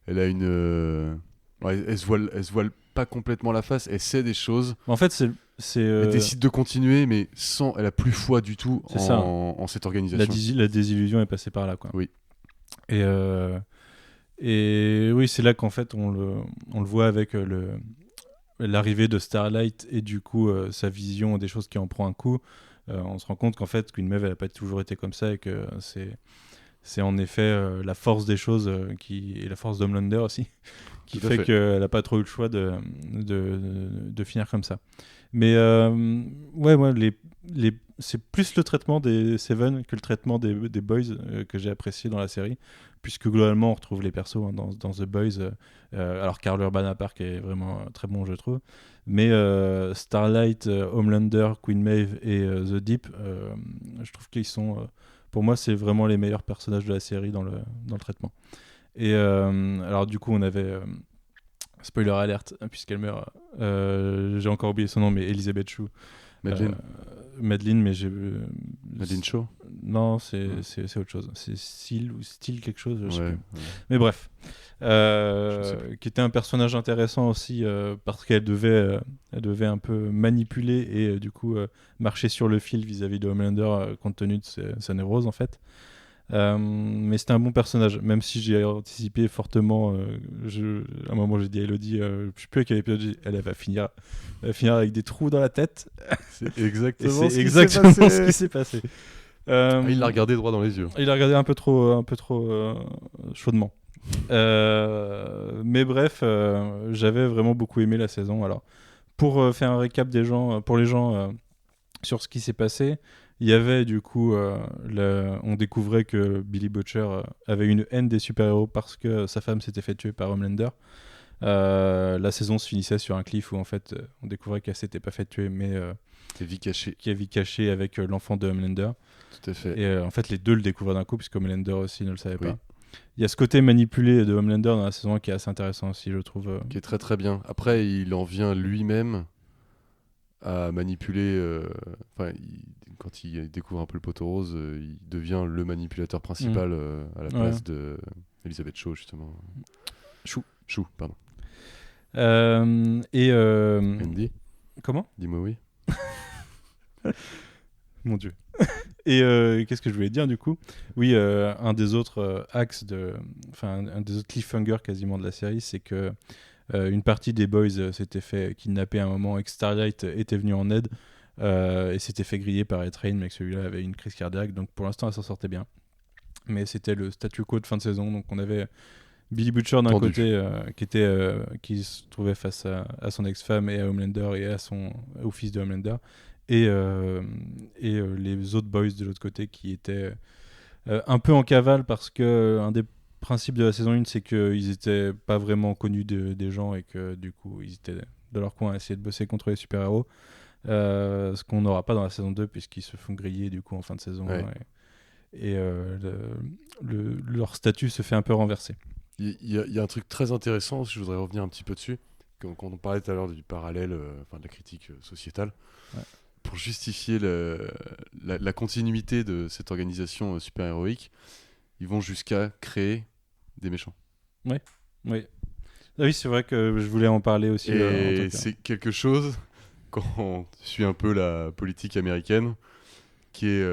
elle a une... elle se voile pas complètement la face, elle sait des choses. En fait, elle décide de continuer, mais elle a plus foi du tout en cette organisation. La désillusion est passée par là, quoi. Oui. Et oui, c'est là qu'en fait on le voit avec l'arrivée de Starlight et du coup sa vision des choses qui en prend un coup. On se rend compte qu'en fait qu'une meuf elle a pas toujours été comme ça et que c'est en effet la force des choses et la force d'Homelander aussi qui fait qu'elle a pas trop eu le choix de finir comme ça. Mais ouais, moi c'est plus le traitement des Seven que le traitement des Boys que j'ai apprécié dans la série, puisque globalement on retrouve les persos dans The Boys. Alors Karl Urban à part qui est vraiment très bon, je trouve, mais Starlight, Homelander, Queen Maeve et The Deep, je trouve qu'ils sont pour moi c'est vraiment les meilleurs personnages de la série dans le traitement. Et alors du coup on avait spoiler alert puisqu'elle meurt, j'ai encore oublié son nom, mais Elizabeth Shue. Madeleine, mais j'ai... Madeleine Shaw ? Non, c'est autre chose. C'est Steel quelque chose, je sais plus. Ouais. Mais bref. Qui était un personnage intéressant aussi parce qu'elle devait un peu manipuler et du coup marcher sur le fil vis-à-vis de Homelander compte tenu de sa névrose en fait. Mais c'était un bon personnage, même si j'ai anticipé fortement. À un moment, j'ai dit à Elodie, je sais plus à quel épisode, elle va finir avec des trous dans la tête. C'est exactement ce qui s'est passé. Il l'a regardé droit dans les yeux. Il l'a regardé un peu trop chaudement. Mais bref, j'avais vraiment beaucoup aimé la saison. Alors, pour faire un récap pour les gens sur ce qui s'est passé. Il y avait du coup, on découvrait que Billy Butcher avait une haine des super-héros parce que sa femme s'était fait tuer par Homelander. La saison se finissait sur un cliff où en fait on découvrait qu'elle s'était pas fait tuer, mais C'est vie cachée. qui est vie cachée avec l'enfant de Homelander. Tout à fait. Et en fait les deux le découvrent d'un coup puisque Homelander aussi ne le savait Oui. pas. Il y a ce côté manipulé de Homelander dans la saison 1 qui est assez intéressant aussi, je trouve. Qui est très très bien. Après, il en vient lui-même à manipuler. Quand il découvre un peu le poteau rose, il devient le manipulateur principal à la place de Elisabeth Shaw, justement. Chou, pardon. Andy, Comment ? dis-moi oui. Mon Dieu. Et qu'est-ce que je voulais dire du coup ? Oui, un des autres axes un des autres cliffhangers quasiment de la série, c'est que une partie des boys s'était fait kidnapper à un moment et que Starlight était venu en aide et s'était fait griller par A-Train, mais que celui-là avait une crise cardiaque, donc pour l'instant elle s'en sortait bien. Mais c'était le statu quo de fin de saison, donc on avait Billy Butcher d'un Tendu. côté qui se trouvait face à son ex-femme et à Homelander et au fils de Homelander, et les autres boys de l'autre côté qui étaient un peu en cavale parce que un des principes de la saison 1 c'est qu'ils étaient pas vraiment connus des gens et que du coup ils étaient dans leur coin à essayer de bosser contre les super-héros, ce qu'on n'aura pas dans la saison 2 puisqu'ils se font griller du coup en fin de saison, Ouais. et leur statut se fait un peu renverser. Il y a un truc très intéressant, je voudrais revenir un petit peu dessus, quand on parlait tout à l'heure du parallèle, de la critique sociétale. Ouais. Pour justifier la continuité de cette organisation super-héroïque, ils vont jusqu'à créer des méchants. Oui. Ah oui, c'est vrai que je voulais en parler aussi. en Et tant que- c'est quelque chose, quand on suit un peu la politique américaine, qui est...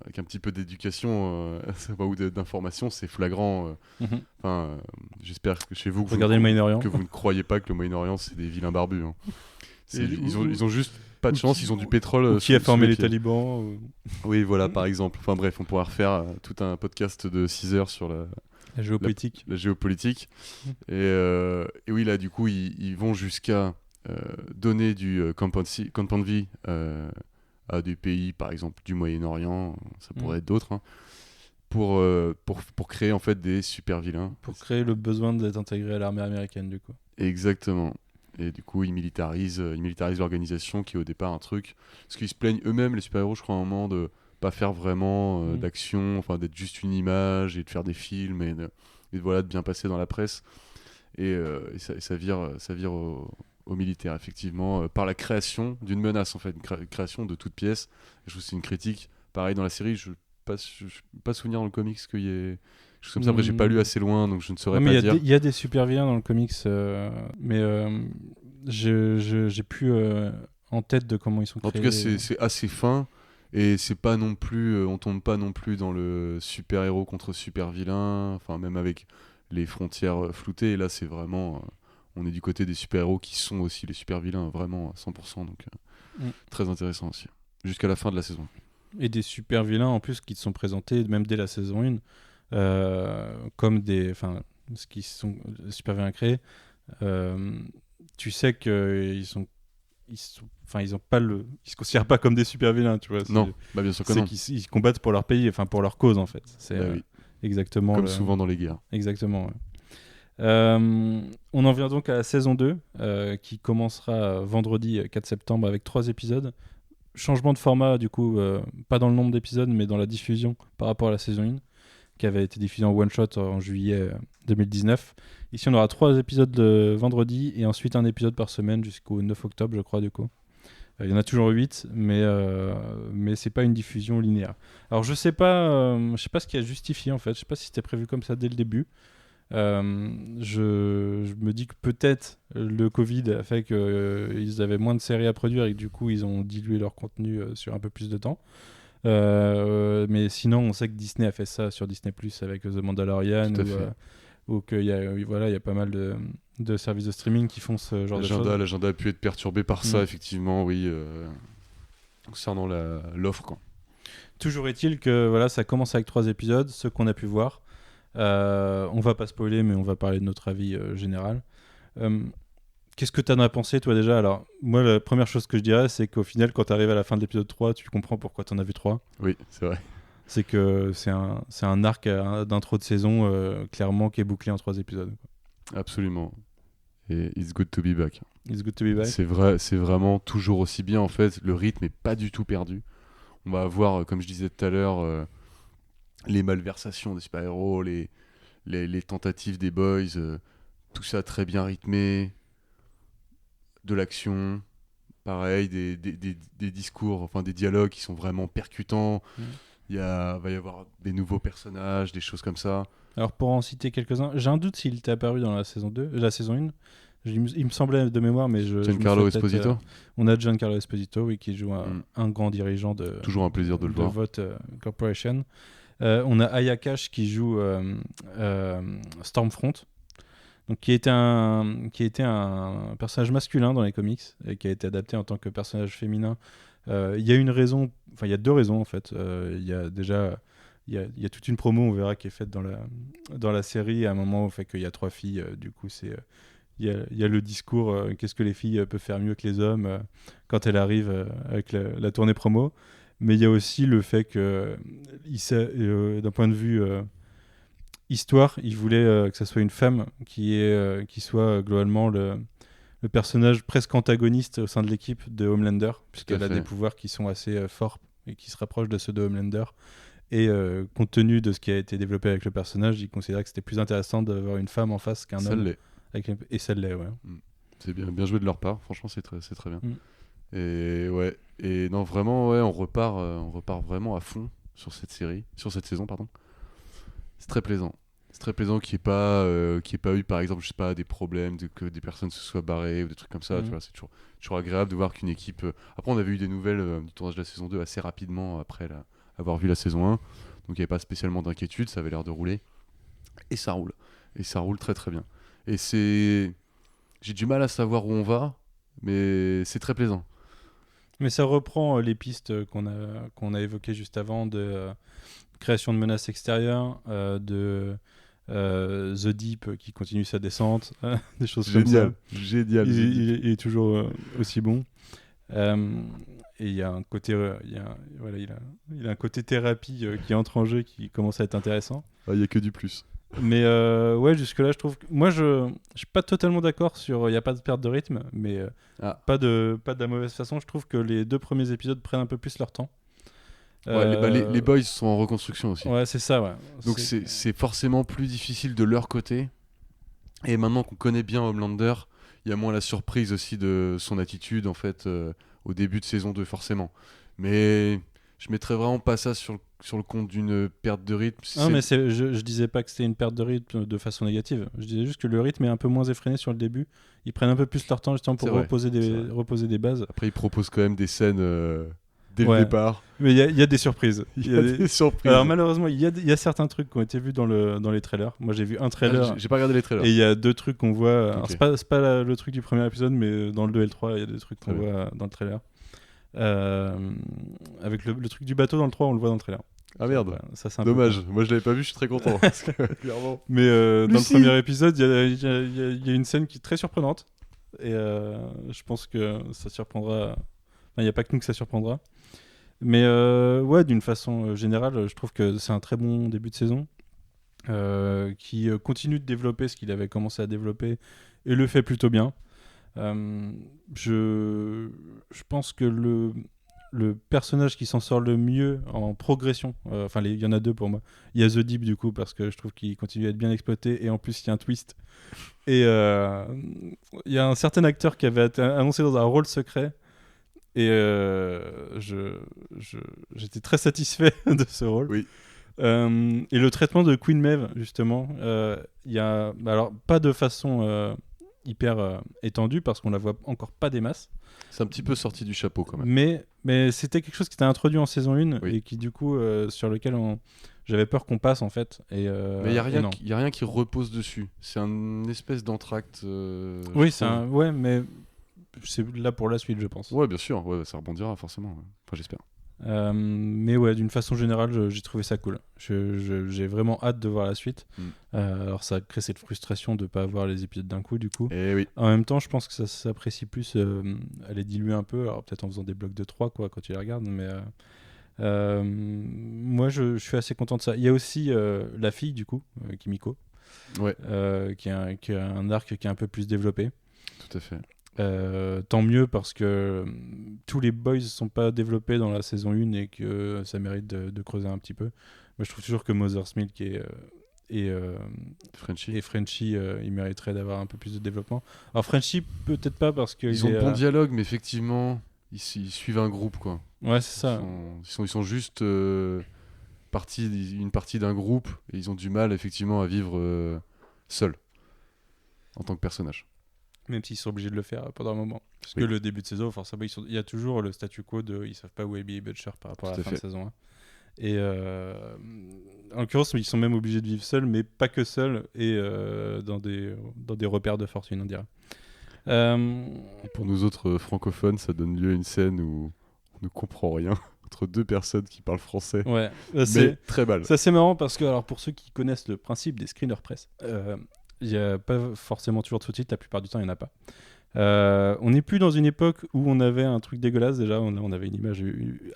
avec un petit peu d'éducation ou d'information, c'est flagrant. Mhm. J'espère que chez vous, Regardez le Moyen-Orient. que vous ne croyez pas que le Moyen-Orient, c'est des vilains barbus. Hein. Et- Ils ont juste pas de ou chance, qui- ils ont du pétrole. Ou qui a sous formé les les pieds. talibans. Oui, voilà, par exemple. Enfin bref, on pourra refaire tout un podcast de 6 heures sur La géopolitique. la géopolitique. Et oui, là, du coup, ils vont jusqu'à donner du compound vie à des pays, par exemple, du Moyen-Orient, ça pourrait être d'autres, hein, pour créer en fait des super vilains. Pour créer le besoin d'être intégré à l'armée américaine, du coup. Exactement. Et du coup, ils militarisent l'organisation qui est au départ un truc. Parce qu'ils se plaignent eux-mêmes, les super-héros, je crois, à un moment, de pas faire vraiment d'action, enfin d'être juste une image et de faire des films et voilà, de bien passer dans la presse. Et ça vire au militaire, effectivement, par la création d'une menace, en fait, une création de toute pièce. Et je trouve que c'est une critique. Pareil, dans la série, je ne pas souvenir dans le comics qu'il y ait... Chose comme ça. Après, j'ai pas lu assez loin, donc je ne saurais Non, mais pas dire. il y a des super vilains dans le comics, mais j'ai plus en tête de comment ils sont créés. En tout cas, c'est assez fin et c'est pas non plus, on tombe pas non plus dans le super héros contre super vilain. Enfin, même avec les frontières floutées. Et là, c'est vraiment, on est du côté des super héros qui sont aussi les super vilains, vraiment à 100%. Donc très intéressant aussi. Jusqu'à la fin de la saison. Et des super vilains en plus qui te sont présentés même dès la saison 1 comme ce qui sont super vilains créés. Tu sais qu'ils ils se considèrent pas comme des super vilains, tu vois. Non, bah bien sûr que c'est non. qu'ils combattent pour leur pays, enfin pour leur cause en fait. C'est Bah oui. exactement Comme souvent dans les guerres. Exactement. Ouais. On en vient donc à la saison 2 qui commencera vendredi 4 septembre avec 3 épisodes. Changement de format du coup, pas dans le nombre d'épisodes mais dans la diffusion par rapport à la saison 1 qui avait été diffusée en one shot en juillet 2019. Ici on aura 3 épisodes le vendredi et ensuite un épisode par semaine jusqu'au 9 octobre je crois du coup. Il y en a toujours 8 mais c'est pas une diffusion linéaire. Alors je sais pas ce qui a justifié en fait, je sais pas si c'était prévu comme ça dès le début. Je me dis que peut-être le Covid a fait qu'ils avaient moins de séries à produire et que du coup ils ont dilué leur contenu sur un peu plus de temps. Mais sinon on sait que Disney a fait ça sur Disney Plus avec The Mandalorian ou qu'il y a pas mal de services de streaming qui font ce genre de choses. L'agenda a pu être perturbé par ça, effectivement, oui, concernant l'offre, quoi. Toujours est-il que voilà, ça commence avec 3 épisodes, ceux qu'on a pu voir. On va pas spoiler, mais on va parler de notre avis général. Qu'est-ce que tu en as pensé, toi, déjà ? Alors, moi, la première chose que je dirais, c'est qu'au final, quand tu arrives à la fin de l'épisode 3, tu comprends pourquoi tu en as vu 3. Oui, c'est vrai. C'est que c'est un arc d'intro de saison, clairement, qui est bouclé en 3 épisodes. Absolument. Et It's Good to Be Back. It's good to be back. C'est vraiment toujours aussi bien en fait. Le rythme est pas du tout perdu. On va avoir, comme je disais tout à l'heure, les malversations des super-héros, les tentatives des boys, tout ça très bien rythmé, de l'action, pareil, des discours, enfin des dialogues qui sont vraiment percutants. Va y avoir des nouveaux personnages, des choses comme ça. Alors pour en citer quelques-uns, j'ai un doute s'il était apparu dans la saison 2, la saison 1. Il me semblait de mémoire, mais je me Giancarlo fais peut-être, Esposito. On a Giancarlo Esposito, oui, qui joue un grand dirigeant de Toujours un plaisir de le voir. Vote Corporation. On a Aya Cash qui joue Stormfront, donc qui était un personnage masculin dans les comics et qui a été adapté en tant que personnage féminin. Il y a une raison, enfin il y a deux raisons en fait. Il y a déjà il y a toute une promo, on verra, qui est faite dans la série à un moment au fait qu'il y a 3 filles. Du coup, il y a le discours qu'est-ce que les filles peuvent faire mieux que les hommes quand elles arrivent avec la tournée promo. Mais il y a aussi le fait que, d'un point de vue histoire, il voulait que ça soit une femme qui soit globalement le personnage presque antagoniste au sein de l'équipe de Homelander, puisqu'elle a des pouvoirs qui sont assez forts et qui se rapprochent de ceux de Homelander. Et compte tenu de ce qui a été développé avec le personnage, il considérait que c'était plus intéressant d'avoir une femme en face qu'un homme. Et ça l'est, ouais. C'est bien joué de leur part, franchement c'est très bien. Et ouais, et non vraiment ouais, on repart vraiment à fond sur cette saison pardon. C'est très plaisant qu'il n'y ait pas eu par exemple, je sais pas, des problèmes que des personnes se soient barrées ou des trucs comme ça, tu vois, c'est toujours agréable de voir qu'une équipe après on avait eu des nouvelles du tournage de la saison 2 assez rapidement après avoir vu la saison 1, donc il n'y avait pas spécialement d'inquiétude, ça avait l'air de rouler et ça roule très très bien. Et j'ai du mal à savoir où on va, mais c'est très plaisant. Mais ça reprend les pistes qu'on a évoquées juste avant de création de menaces extérieures, de The Deep qui continue sa descente, des choses comme ça. Génial. Il est toujours aussi bon. Et il y a un côté, il a un côté thérapie qui entre en jeu, qui commence à être intéressant. Il n'y a que du plus. Mais ouais, jusque-là, je trouve que... Moi, je suis pas totalement d'accord sur... Il n'y a pas de perte de rythme, mais pas de la mauvaise façon. Je trouve que les 2 premiers épisodes prennent un peu plus leur temps. Les boys sont en reconstruction aussi. Ouais, c'est ça, ouais. Donc c'est forcément plus difficile de leur côté. Et maintenant qu'on connaît bien Homelander, il y a moins la surprise aussi de son attitude, en fait, au début de saison 2, forcément. Mais je mettrais vraiment pas ça sur le compte d'une perte de rythme. Non, mais je disais pas que c'était une perte de rythme de façon négative. Je disais juste que le rythme est un peu moins effréné sur le début. Ils prennent un peu plus leur temps justement pour reposer des bases. Après, ils proposent quand même des scènes dès le départ. Mais il y a des surprises. Il y a des surprises. Alors malheureusement, il y a certains trucs qui ont été vus dans les trailers. Moi, j'ai vu un trailer. J'ai pas regardé les trailers. Et il y a 2 trucs qu'on voit. Okay. Alors, c'est pas le truc du premier épisode, mais dans le 2 et le 3, il y a des trucs qu'on voit dans le trailer. Avec le truc du bateau dans le 3, on le voit dans le trailer. Ah merde, voilà, ça, c'est dommage. Moi je l'avais pas vu, je suis très content. Parce que, clairement. Mais dans le premier épisode, il y a une scène qui est très surprenante. Et je pense que ça surprendra. Enfin, il n'y a pas que nous que ça surprendra. Mais ouais, d'une façon générale, je trouve que c'est un très bon début de saison qui continue de développer ce qu'il avait commencé à développer et le fait plutôt bien. Je pense que le personnage qui s'en sort le mieux en progression, enfin il y en a 2 pour moi. Il y a The Deep du coup parce que je trouve qu'il continue à être bien exploité et en plus il y a un twist. Et il y a un certain acteur qui avait été annoncé dans un rôle secret et j'étais très satisfait de ce rôle. Oui. Et le traitement de Queen Maeve justement, il y a alors pas de façon hyper étendue parce qu'on la voit encore pas des masses. C'est un petit peu sorti du chapeau quand même. Mais c'était quelque chose qui était introduit en saison 1 oui. Et qui du coup sur lequel j'avais peur qu'on passe en fait. Mais il y a rien qui repose dessus. C'est un espèce d'entracte. Oui, ouais, mais c'est là pour la suite, je pense. Ouais, bien sûr. Ouais, ça rebondira forcément. Enfin, j'espère. Mais ouais, d'une façon générale, j'ai trouvé ça cool. J'ai vraiment hâte de voir la suite. Alors ça crée cette frustration de pas avoir les épisodes d'un coup, du coup. Et oui. En même temps, je pense que ça s'apprécie plus à les diluer un peu. Alors peut-être en faisant des blocs de 3 quoi, quand tu les regardes. Mais moi, je suis assez content de ça. Il y a aussi la fille, du coup, Kimiko. Ouais. Qui a un arc qui est un peu plus développé. Tout à fait. Tant mieux parce que tous les boys sont pas développés dans la saison 1 et que ça mérite de creuser un petit peu. Moi je trouve toujours que Mother's Milk et Frenchie ils mériteraient d'avoir un peu plus de développement. Alors Frenchie peut-être pas parce que ils ont de bons dialogues, mais effectivement ils suivent un groupe quoi. Ouais c'est ça. Ils sont juste une partie d'un groupe et ils ont du mal effectivement à vivre seuls en tant que personnage. Même s'ils sont obligés de le faire pendant un moment. Parce que le début de saison, forcément, il y a toujours le statu quo de ils savent pas où est Billy Butcher par rapport à la fin de saison 1. Et en l'occurrence, ils sont même obligés de vivre seuls, mais pas que seuls, et dans des repères de fortune, on dirait. Et pour nous autres francophones, ça donne lieu à une scène où on ne comprend rien entre deux personnes qui parlent français. Ouais, mais très mal. Ça c'est marrant parce que, alors pour ceux qui connaissent le principe des screeners press, il n'y a pas forcément toujours de sous-titres, la plupart du temps il n'y en a pas. On n'est plus dans une époque où on avait un truc dégueulasse déjà, on avait une image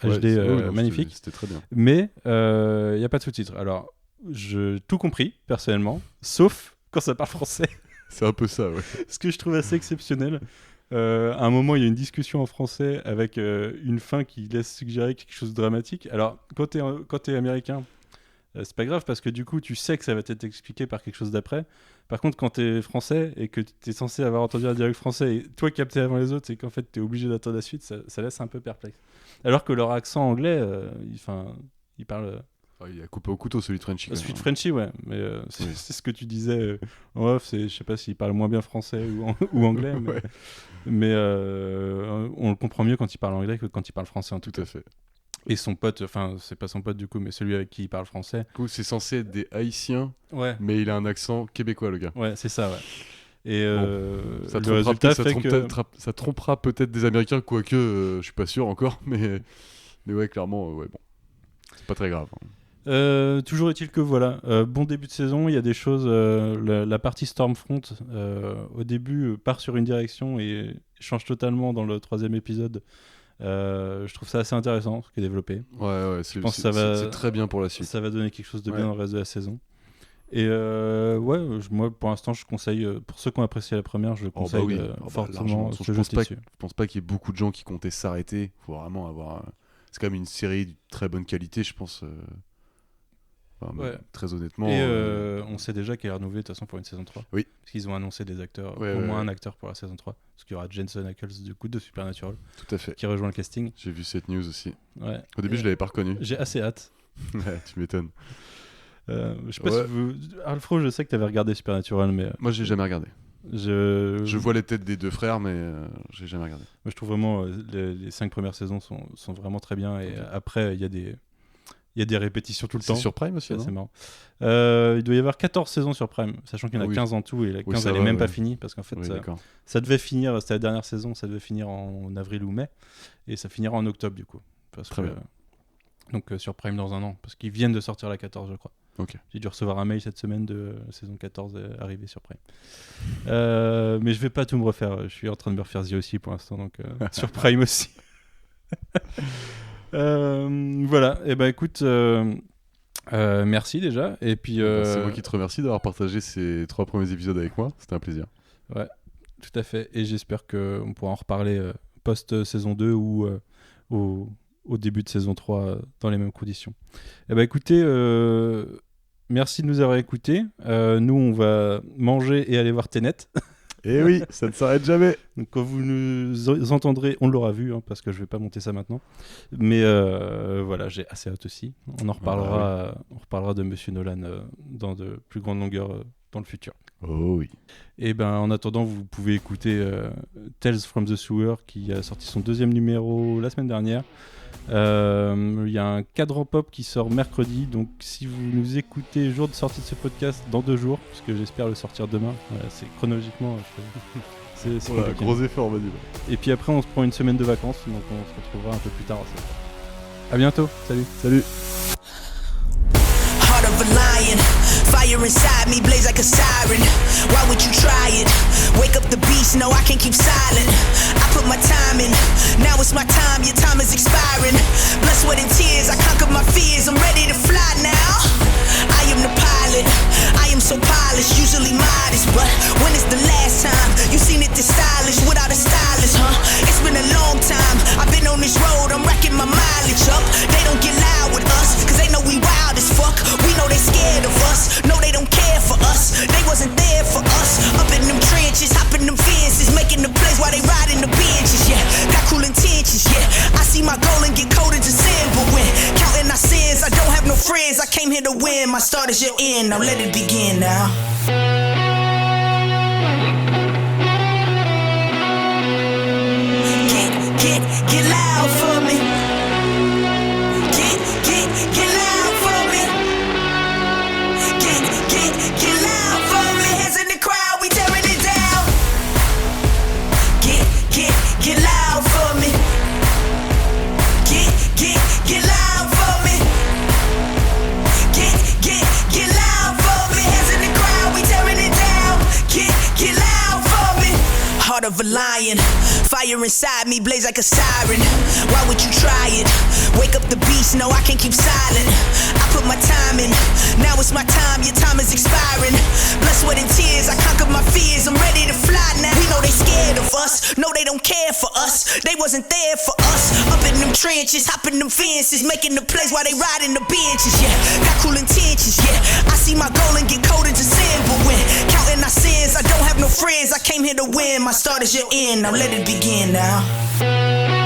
HD magnifique. C'était très bien. Mais il n'y a pas de sous-titres. Alors, j'ai tout compris personnellement, sauf quand ça parle français. C'est un peu ça, ouais. Ce que je trouve assez exceptionnel. À un moment, il y a une discussion en français avec une fin qui laisse suggérer quelque chose de dramatique. Alors, quand t'es américain, c'est pas grave parce que du coup, tu sais que ça va être expliqué par quelque chose d'après. Par contre, quand t'es français et que t'es censé avoir entendu un dialogue français et toi capté avant les autres, c'est qu'en fait t'es obligé d'attendre la suite, ça laisse un peu perplexe. Alors que leur accent anglais, il parle. Il a coupé au couteau celui de Frenchie. Celui de Frenchie, ouais. Mais c'est ce que tu disais en off, je sais pas s'il parle moins bien français ou anglais, mais on le comprend mieux quand il parle anglais que quand il parle français en tout cas. Tout à fait. Et son pote, enfin c'est pas son pote du coup, mais celui avec qui il parle français. Du coup, c'est censé être des Haïtiens, ouais. Mais il a un accent québécois le gars. Ouais, c'est ça, ouais. Et ça trompera peut-être des Américains, quoique je suis pas sûr encore, mais ouais, clairement, ouais, bon, c'est pas très grave. Toujours est-il que voilà, bon début de saison, il y a des choses, la partie Stormfront au début part sur une direction et change totalement dans le 3e épisode. Je trouve ça assez intéressant ce qui est développé. Ouais, c'est très bien pour la suite. Ça va donner quelque chose de bien dans le reste de la saison. Et moi pour l'instant je conseille, pour ceux qui ont apprécié la première, je le conseille fortement. Je pense pas qu'il y ait beaucoup de gens qui comptaient s'arrêter. Il faut vraiment avoir. C'est quand même une série de très bonne qualité, je pense. Très honnêtement. Et on sait déjà qu'elle est renouvelée de toute façon pour une saison 3. Oui. Parce qu'ils ont annoncé des acteurs, au moins un acteur pour la saison 3. Parce qu'il y aura Jensen Ackles du coup de Supernatural. Tout à fait. Qui rejoint le casting. J'ai vu cette news aussi. Ouais. Au début, je l'avais pas reconnu. J'ai assez hâte. Ouais, tu m'étonnes. Je sais pas si vous. Alfro, je sais que tu avais regardé Supernatural, mais. Moi, j'ai jamais regardé. Je vois les têtes des deux frères, mais j'ai jamais regardé. Moi, je trouve vraiment les 5 premières saisons sont vraiment très bien. Et après, il y a des répétitions tout le temps. C'est sur Prime aussi, c'est marrant. Il doit y avoir 14 saisons sur Prime, sachant qu'il y en a 15 en tout, et la 15 elle est même pas finie, parce qu'en fait ça devait finir, c'était la dernière saison, ça devait finir en avril ou mai, et ça finira en octobre du coup. Très bien. Donc sur Prime dans un an, parce qu'ils viennent de sortir la 14 je crois. Okay. J'ai dû recevoir un mail cette semaine de saison 14 arrivée sur Prime. Mais je vais pas tout me refaire, je suis en train de me refaire The aussi pour l'instant, donc sur Prime aussi. Voilà, et écoute, merci déjà. Et puis, c'est moi qui te remercie d'avoir partagé ces 3 premiers épisodes avec moi, c'était un plaisir. Ouais, tout à fait, et j'espère qu'on pourra en reparler post-saison 2 ou au début de saison 3 dans les mêmes conditions. Écoutez, merci de nous avoir écoutés. Nous, on va manger et aller voir Tenet. Et oui, ça ne s'arrête jamais. Donc quand vous nous entendrez, on l'aura vu, parce que je vais pas monter ça maintenant. Mais voilà, j'ai assez hâte aussi. On en reparlera, on reparlera de Monsieur Nolan dans de plus grandes longueurs dans le futur. Oh oui. Et en attendant, vous pouvez écouter Tales from the Sewer qui a sorti son 2e numéro la semaine dernière. Il y a un cadran pop qui sort mercredi, donc si vous nous écoutez jour de sortie de ce podcast dans 2 jours, parce que j'espère le sortir demain, voilà, c'est chronologiquement c'est gros effort Manu. Et puis après on se prend une semaine de vacances, donc on se retrouvera un peu plus tard. À bientôt, salut. Heart of a lion, fire inside me blaze like a siren. Why would you try it? Wake up the beast, no I can't keep silent. I put my time in, now it's my time, your time is expiring. Blood, sweat and tears, I conquered my fears, I'm ready to fly now. I am the pilot, I am so polished. start is your end. Now let it begin now. Get loud for me. Get loud for me. Get loud for me. Hands in the crowd, we tearing it down. Get loud for me. Get loud for me. Get loud for me. Hands in the crowd, we tearing it down. Get loud for me. Heart of a lion. Fire inside me blaze like a siren. Why would you try it? Wake up the beast, no I can't keep silent. I put my time in, now it's my time, your time is expiring. Blood, sweat and tears, I conquered my fears, I'm ready to fly now. We know they scared of us, no they don't care for us. They wasn't there for us, up in them trenches, hopping them fences, making the plays while they riding the benches, yeah. Got cool intentions, yeah. I see my goal and get cold into sin, but when counting our sins, I don't have no friends, I came here to win. My start is your end, now let it begin now.